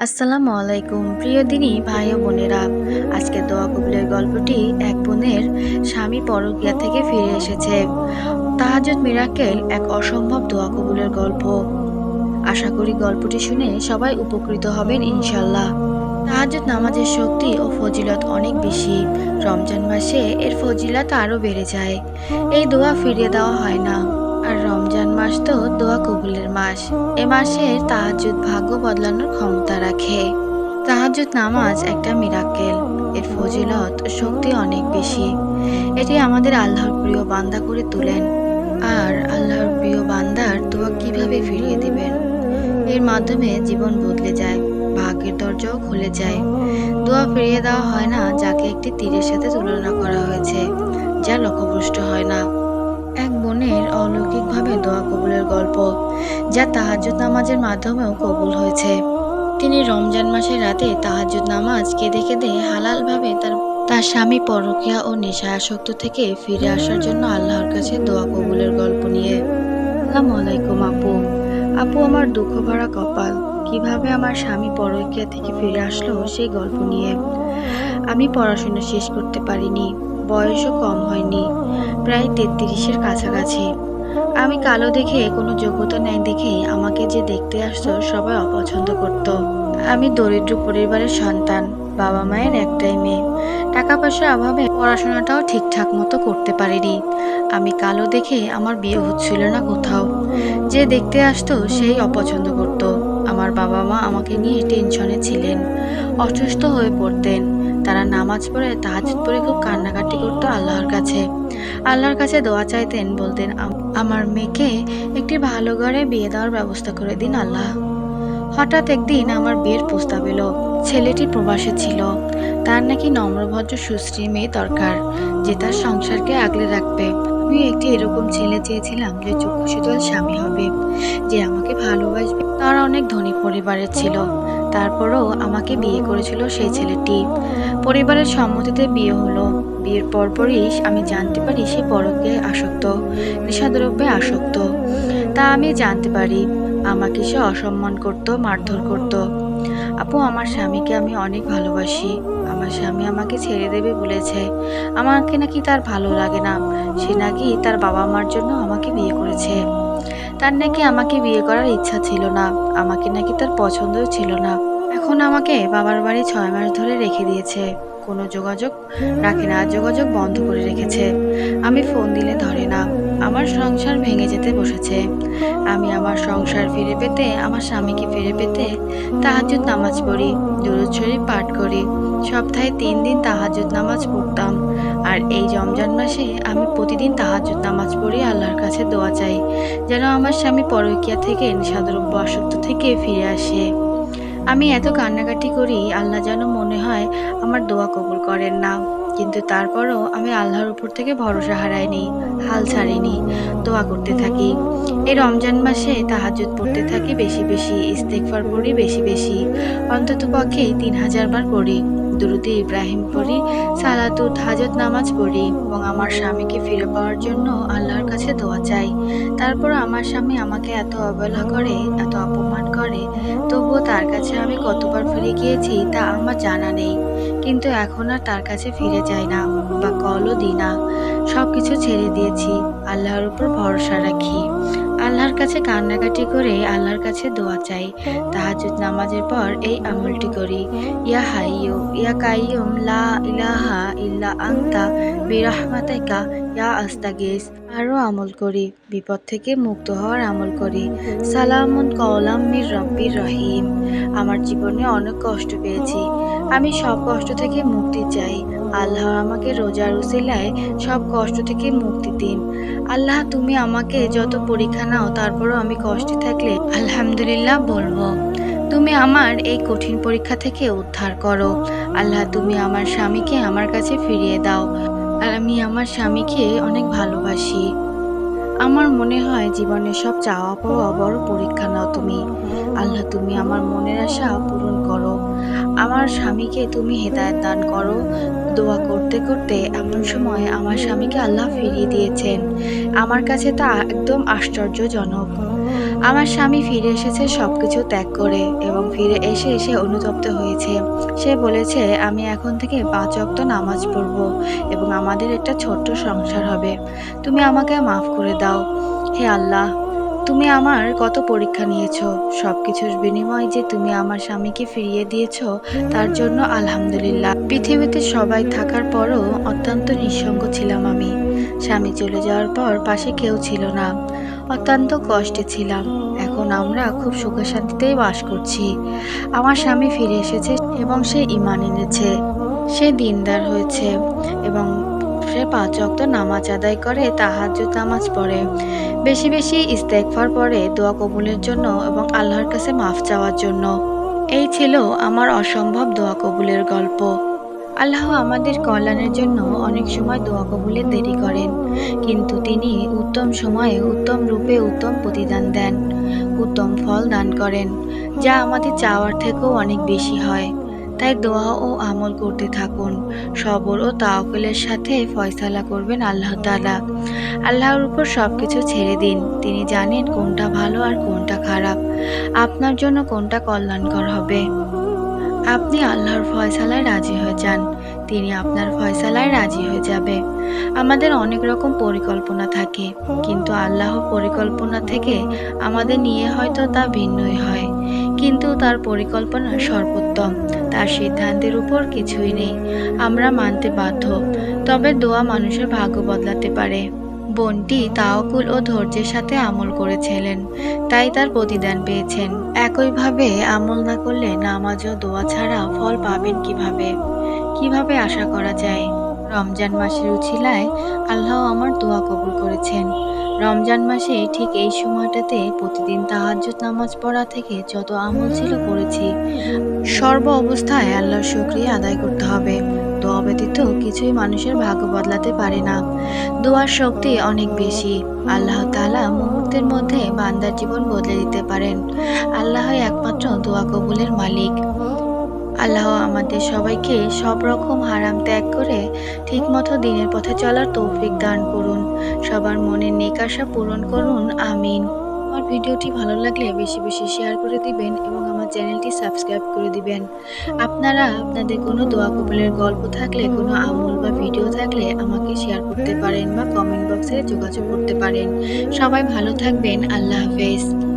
আসসালামু আলাইকুম প্রিয় দিনী ভাই ও বোনেরা। আজকে দোয়া কবুলের গল্পটি এক বোনের স্বামী পরকীয়া থেকে ফিরে এসেছে। তাহাজ্জুদ মিরাকেল এক অসম্ভব দোয়া কবুলের গল্প। আশা করি গল্পটি শুনে সবাই উপকৃত হবেন ইনশাল্লাহ। তাহাজ্জুদ নামাজের শক্তি ও ফজিলত অনেক বেশি। রমজান মাসে এর ফজিলত আরও বেড়ে যায়। এই দোয়া ফিরিয়ে দেওয়া হয় না। আর রমজান মাস তো দোয়া কবুলের মাস। এ মাসের তাহাজ্জুদ ভাগ্য বদলানোর ক্ষমতা রাখে। তাহাজ্জুদ নামাজ একটা মিরাকেল। এর ফজিলত ও শক্তি অনেক বেশি। এটি আমাদের আল্লাহর প্রিয় বান্দা করে তোলেন। আর আল্লাহর প্রিয় বান্দার দোয়া কিভাবে ফিরিয়ে দিবেন, এর মাধ্যমে জীবন বদলে যায়, ভাগ্যের দরজাও খুলে যায়। দোয়া ফিরিয়ে দেওয়া হয় না যাকে একটি তীরের সাথে তুলনা করা হয়েছে, যা লক্ষ্যভ্রষ্ট হয় না। এক বোনের অলৌকিকভাবে দোয়া কবুলের গল্প, যা তাহাজ্জুদ নামাজের মাধ্যমেও কবুল হয়েছে। তিনি রমজান মাসের রাতে তাহাজ্জুদ নামাজ কেঁদে কেঁদে হালালভাবে তার স্বামী পরকীয়া ও নেশাসক্ত থেকে ফিরে আসার জন্য আল্লাহর কাছে দোয়া কবুলের গল্প নিয়ে। আসসালামু আলাইকুম আপু। আপু, আমার দুঃখ ভরা কপাল। কিভাবে আমার স্বামী পরকীয়া থেকে ফিরে আসলো সেই গল্প নিয়ে। আমি পড়াশোনা শেষ করতে পারিনি, বয়সও কম হয়নি, প্রায় 33-এর কাছাকাছি। আমি কালো দেখে কোনো যোগ্যতা নাই দেখে আমাকে যে দেখতে আসতো সবাই অপছন্দ করত। আমি দরিদ্র পরিবারের সন্তান, বাবা মায়ের একটাই মেয়ে। টাকা পয়সার অভাবে পড়াশোনাটাও ঠিকঠাক মতো করতে পারিনি। আমি কালো দেখে আমার বিয়ে হচ্ছিল না কোথাও। যে দেখতে আসতো সেই অপছন্দ করত। আমার বাবা মা আমাকে নিয়ে টেনশনে ছিলেন, অসুস্থ হয়ে পড়তেন। তারা নামাজ পড়ে তাহাজ্জুদ পড়ে খুব কান্নাকাটি করতো আল্লাহর কাছে। আল্লাহর কাছে দোয়া চাইতেন, বলতেন, আমার মেয়েকে একটি ভালো ঘরে বিয়ে দেওয়ার ব্যবস্থা করে দিন আল্লাহ। হঠাৎ একদিন আমার বিয়ের প্রস্তাব এলো। ছেলেটি প্রবাসে ছিল। তার নাকি নম্রভদ্র সুশ্রী মেয়ে দরকার, যে তার সংসারকে আগলে রাখবে। আমি একটি এরকম ছেলে চেয়েছিলাম, যে চক্ষুশীতল স্বামী হবে, যে আমাকে ভালোবাসবে। তারা অনেক ধনী পরিবারের ছিল, তারপরও আমাকে বিয়ে করেছিল সেই ছেলেটি। পরিবারের সম্মতিতে বিয়ে হলো। বিয়ের পরপরই আমি জানতে পারি সে পরকীয়ায় আসক্ত, নেশাদ্রব্যে আসক্ত। তা আমি জানতে পারি। আমাকে সে অসম্মান করত, মারধর করত। আপু, আমার স্বামীকে আমি অনেক ভালোবাসি। আমার স্বামী আমাকে ছেড়ে দেবে বলেছে। আমাকে নাকি তার ভালো লাগে না। সে নাকি তার বাবা মার জন্য আমাকে বিয়ে করেছে। তার নাকি আমাকে বিয়ে করার ইচ্ছা ছিল না। আমাকে নাকি তার পছন্দও ছিল না। এখন আমাকে বাবার বাড়ি 6 মাস ধরে রেখে দিয়েছে। কোনো যোগাযোগ রাখে না, যোগাযোগ বন্ধ করে রেখেছে। আমি ফোন দিলে ধরে না। আমার সংসার ভেঙে যেতে বসেছে। আমি আমার সংসার ফিরে পেতে, আমার স্বামীকে ফিরে পেতে তাহাজ্জুদ নামাজ পড়ি, দুরূদ শরীফ পাঠ করি। সপ্তাহে 3 দিন তাহাজ্জুদ নামাজ পড়তাম। আর এই রমজান মাসে আমি প্রতিদিন তাহাজ্জুদ নামাজ পড়ি, আল্লাহর কাছে দোয়া চাই যেন আমার স্বামী পরকীয়া থেকে, নেশাদ্রব্য আসক্ত থেকে ফিরে আসে। আমি এত কান্নাকাটি করি, আল্লাহ যেন মনে হয় আমার দোয়া কবুল করেন না। কিন্তু তারপরও আমি আল্লাহর উপর থেকে ভরসা হারাইনি, হাল ছাড়িনি, দোয়া করতে থাকি। এই রমজান মাসে তাহাজ্জুদ পড়তে থাকি বেশি বেশি, ইস্তেগফার পড়ি বেশি বেশি, অন্তত পক্ষে 3000 বার পড়ি। দুরূদে ইব্রাহিম পড়ি, সালাতুত হাজত নামাজ পড়ি এবং আমার স্বামীকে ফিরে পাওয়ার জন্য আল্লাহর কাছে দোয়া চাই। তারপর আমার স্বামী আমাকে এত অবহেলা করে, এত অপমান করে, তবুও তার কাছে আমি কতবার ফিরে গিয়েছি তা আমার জানা নেই। কিন্তু এখন আর তার কাছে ফিরে যাই না, বা কলও দিই না। সব কিছু ছেড়ে দিয়েছি, আল্লাহর উপর ভরসা রাখি। আল্লাহর কাছে কান্নাকাটি করে আল্লাহর কাছে দোয়া চাই। তাহাজ্জুদ নামাজের পর এই আমলটি করি, ইয়া হাইয়্যু ইয়া কাইয়্যুম লা ইলাহা ইল্লা আনতা বিরহমাতিকা ইয়া আস্তাগীস। আরও আমল করি, বিপদ থেকে মুক্ত হওয়ার আমল করি, সালামুন কওলাম মির রব্বির রহিম। আমার জীবনে অনেক কষ্ট পেয়েছি, আমি সব কষ্ট থেকে মুক্তি চাই। আল্লাহ আমাকে রোজার উসিলায় সব কষ্ট থেকে মুক্তি দিন। আল্লাহ, তুমি আমাকে যত পরীক্ষা নাও, তারপরও আমি কষ্টে থাকলে আলহামদুলিল্লাহ বলবো। তুমি আমার এই কঠিন পরীক্ষা থেকে উদ্ধার করো। আল্লাহ, তুমি আমার স্বামীকে আমার কাছে ফিরিয়ে দাও। আর আমি আমার স্বামীকে অনেক ভালোবাসি। আমার মনে হয় জীবনের সব চাওয়া পাওয়া বড় পরীক্ষা নাও তুমি। আল্লাহ, তুমি আমার মনের আশা পূরণ করো। আমার স্বামীকে তুমি হেদায়েত দান করো। দোয়া করতে করতে এমন সময় আমার স্বামীকে আল্লাহ ফিরিয়ে দিয়েছেন। আমার কাছে তা একদম আশ্চর্যজনক। আমার স্বামী ফিরে এসেছে সবকিছু ত্যাগ করে এবং ফিরে এসে সে অনুতপ্ত হয়েছে। সে বলেছে, আমি এখন থেকে ৫ ওয়াক্ত নামাজ পড়ব এবং আমাদের একটা ছোট্ট সংসার হবে। তুমি আমাকে মাফ করে দাও। হে আল্লাহ, তুমি আমার কত পরীক্ষা নিয়েছো। সবকিছুর বিনিময়ে যে তুমি আমার স্বামীকে ফিরিয়ে দিয়েছো, তার জন্য আলহামদুলিল্লাহ। পৃথিবীতে সবাই থাকার পরও অত্যন্ত নিঃসঙ্গ ছিলাম আমি। স্বামী চলে যাওয়ার পর পাশে কেউ ছিল না। অত্যন্ত কষ্টে ছিলাম। এখন আমরা খুব সুখে শান্তিতেই বাস করছি। আমার স্বামী ফিরে এসেছে এবং সে ঈমান এনেছে। সে দিনদার হয়েছে এবং সে ৫ ওয়াক্ত নামাজ আদায় করে, তাহাজ্জুদ নামাজ পড়ে। বেশি বেশি ইস্তেগফার পড়ে দোয়া কবুলের জন্য এবং আল্লাহর কাছে মাফ চাওয়ার জন্য। এই ছিল আমার অসম্ভব দোয়া কবুলের গল্প। আল্লাহ আমাদের কল্যাণের জন্য অনেক সময় দোয়া কবুলে দেরি করেন, কিন্তু তিনি উত্তম সময়ে উত্তম রূপে উত্তম প্রতিদান দেন, উত্তম ফল দান করেন, যা আমাদের চাওয়ার থেকেও অনেক বেশি হয়। তাই দোয়া ও আমল করতে থাকুন। সবর ও তাওয়াক্কুলের সাথে ফয়সালা করবেন আল্লাহ তাআলা। আল্লাহর উপর সবকিছু ছেড়ে দিন। তিনি জানেন কোনটা ভালো আর কোনটা খারাপ, আপনার জন্য কোনটা কল্যাণকর হবে। আপনি আল্লাহর ফয়সালায় রাজি হয়ে যান, তিনি আপনার ফয়সালায় রাজি হয়ে যাবে। আমাদের অনেক রকম পরিকল্পনা থাকে, কিন্তু আল্লাহর পরিকল্পনা থেকে আমাদের নিয়ে হয়তো তা ভিন্নই হয়। কিন্তু তার পরিকল্পনা সর্বোত্তম, তার সিদ্ধান্তের উপর কিছুই নেই। আমরা মানতে বাধ্য। তবে দোয়া মানুষের ভাগ্য বদলাতে পারে। বোনটি তাওয়াক্কুল ও ধৈর্যের সাথে আমল করেছিলেন, তাই তার প্রতিদান পেয়েছেন। একইভাবে আমল না করলে নামাজ ও দোয়া ছাড়া ফল পাবেন কিভাবে? কিভাবে আশা করা যায়? রমজান মাসের উছিলায় আল্লাহ আমার দোয়া কবুল করেছেন। রমজান মাসে ঠিক এই সময়টাতে প্রতিদিন তাহাজ্জুদ নামাজ পড়া থেকে যত আমল ছিল করেছি। সর্ব অবস্থায় আল্লাহর শুকরিয়া আদায় করতে হবে। দোয়া ব্যতীত কিছুই মানুষের ভাগ্য বদলাতে পারে না। দোয়ার শক্তি অনেক বেশি। আল্লাহ তাআলা মুহূর্তের মধ্যে বান্দার জীবন বদলে দিতে পারেন। আল্লাহই একমাত্র দোয়া কবুলের মালিক। আল্লাহ আমাদের সবাইকে সব রকম হারাম ত্যাগ করে ঠিকমতো দিনের পথে চলার তৌফিক দান করুন। সবার মনের নেক আশা পূরণ করুন। আমিন। আমার ভিডিওটি ভালো লাগলে বেশি বেশি শেয়ার করে দিবেন এবং আমার চ্যানেলটি সাবস্ক্রাইব করে দিবেন। আপনারা আপনাদের কোনো দোয়া কবুলের গল্প থাকলে, কোনো আমল বা ভিডিও থাকলে আমাকে শেয়ার করতে পারেন বা কমেন্ট বক্সে যোগাযোগ করতে পারেন। সবাই ভালো থাকবেন। আল্লাহ হাফেজ।